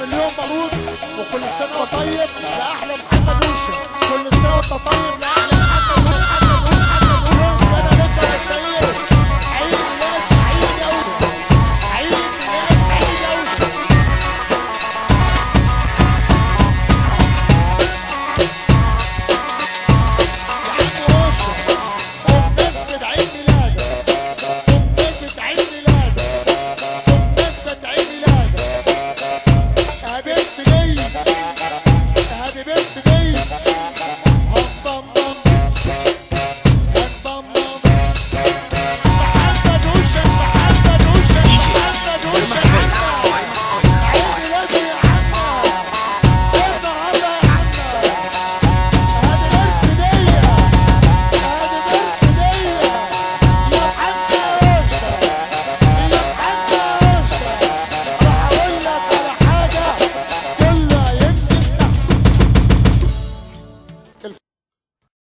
مليون مبروك وكل سنه وانت طيب لاحلى محمد وشه. كل سنه وانت طيب لاحلى محمد كل سنه لك يا شهير. عيد ميلاد سعيد يا وشه. عيد ميلاد سعيد يا وشه. يا عم وشه بمناسبة عيد ميلادك، بمناسبة عيد ميلادك، بمناسبة عيد ميلادك هابي بيرث داي، هابي بيرث داي. هنضم